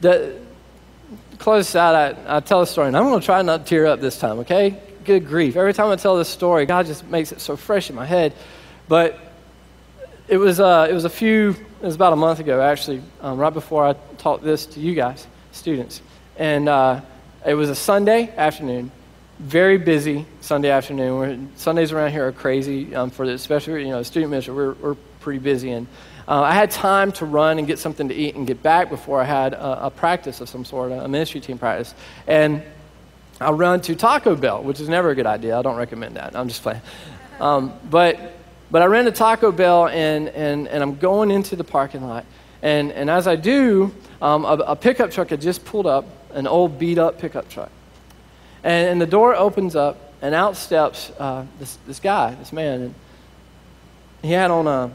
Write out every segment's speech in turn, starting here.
To close this out, I tell a story, and I'm going to try not to tear up this time, okay? Good grief. Every time I tell this story, God just makes it so fresh in my head. But it was about a month ago, actually, right before I taught this to you guys, students. And it was a Sunday afternoon, very busy Sunday afternoon. Sundays around here are crazy, especially, student ministry, we're pretty busy. And I had time to run and get something to eat and get back before I had a practice of some sort, a ministry team practice. And I run to Taco Bell, which is never a good idea. I don't recommend that. I'm just playing. But I ran to Taco Bell, and I'm going into the parking lot. And as I do, a pickup truck had just pulled up, an old beat-up pickup truck. And the door opens up, and out steps this guy, this man. And he had on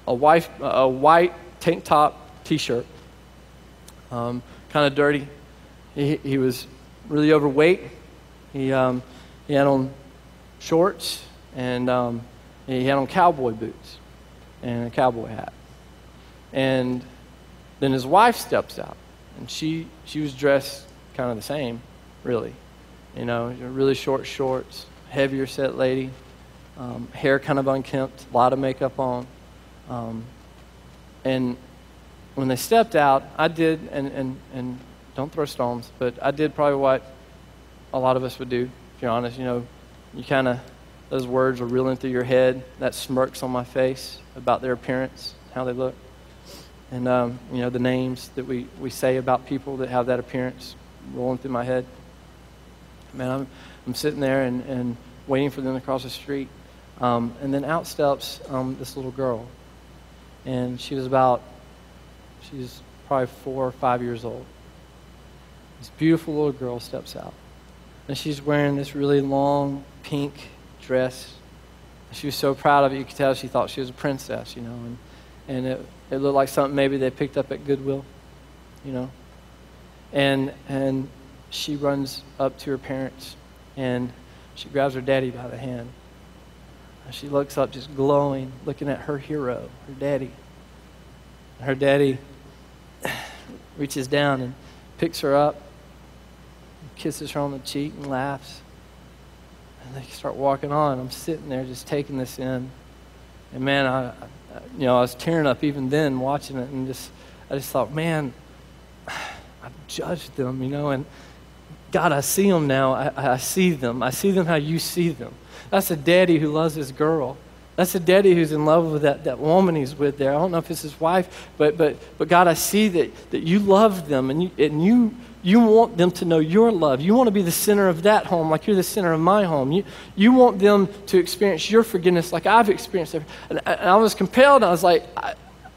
a white tank top T-shirt, kind of dirty. He was really overweight. He had on shorts, and he had on cowboy boots and a cowboy hat. And then his wife steps out, and she was dressed kind of the same, really. Really short shorts, heavier set lady, hair kind of unkempt, a lot of makeup on. And when they stepped out, I did, and don't throw stones, but I did probably what a lot of us would do, if you're honest. You kind of, those words are reeling through your head, that smirks on my face about their appearance, how they look. And, the names that we say about people that have that appearance rolling through my head. Man, I'm sitting there and waiting for them to cross the street. And then out steps this little girl. And she's probably 4 or 5 years old. This beautiful little girl steps out. And she's wearing this really long pink dress. She was so proud of it, you could tell she thought she was a princess, And it looked like something maybe they picked up at Goodwill, And she runs up to her parents, and she grabs her daddy by the hand. And she looks up just glowing, looking at her hero, her daddy. Her daddy reaches down and picks her up, kisses her on the cheek and laughs. And they start walking on. I'm sitting there just taking this in. And man, I was tearing up even then watching it, and I just thought, man, I've judged them, and God, I see them now. I see them. I see them how you see them. That's a daddy who loves his girl. That's a daddy who's in love with that woman he's with there. I don't know if it's his wife, but God, I see that you love them, and you want them to know your love. You want to be the center of that home like you're the center of my home. You want them to experience your forgiveness like I've experienced it. And I was compelled. I was like,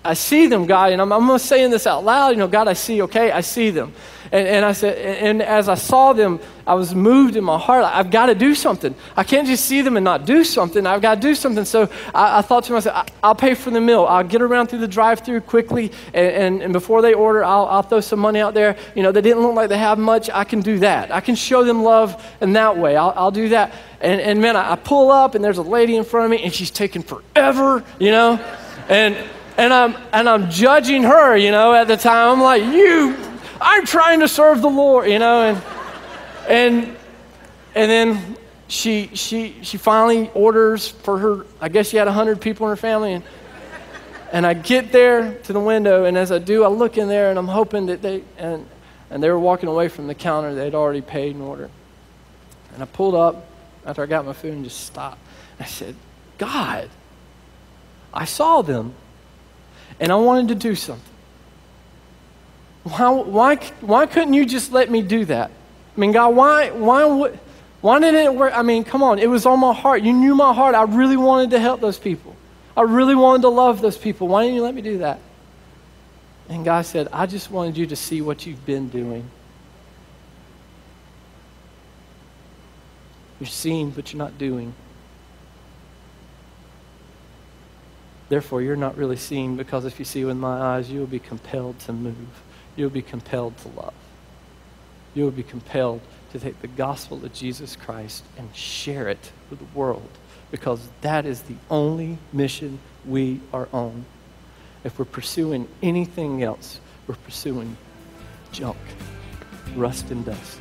I see them, God, and I'm saying this out loud. God, I see them. And I said, and as I saw them, I was moved in my heart. I've got to do something. I can't just see them and not do something. I've got to do something. So I thought to myself, I'll pay for the meal. I'll get around through the drive-thru quickly, and before they order, I'll throw some money out there. They didn't look like they have much. I can do that. I can show them love in that way. I'll do that. And man, I pull up, and there's a lady in front of me, and she's taking forever, and I'm judging her, at the time. I'm like, I'm trying to serve the Lord, and then she finally orders for her. I guess she had 100 people in her family, and I get there to the window, and as I do, I look in there, and I'm hoping that they were walking away from the counter. They'd already paid and ordered, and I pulled up after I got my food and just stopped. I said, God, I saw them, and I wanted to do something. Why couldn't you just let me do that? I mean, God, why didn't it work? I mean, come on. It was on my heart. You knew my heart. I really wanted to help those people. I really wanted to love those people. Why didn't you let me do that? And God said, I just wanted you to see what you've been doing. You're seeing, but you're not doing. Therefore, you're not really seeing, because if you see with my eyes, you will be compelled to move. You'll be compelled to love. You will be compelled to take the gospel of Jesus Christ and share it with the world, because that is the only mission we are on. If we're pursuing anything else, we're pursuing junk, rust and dust.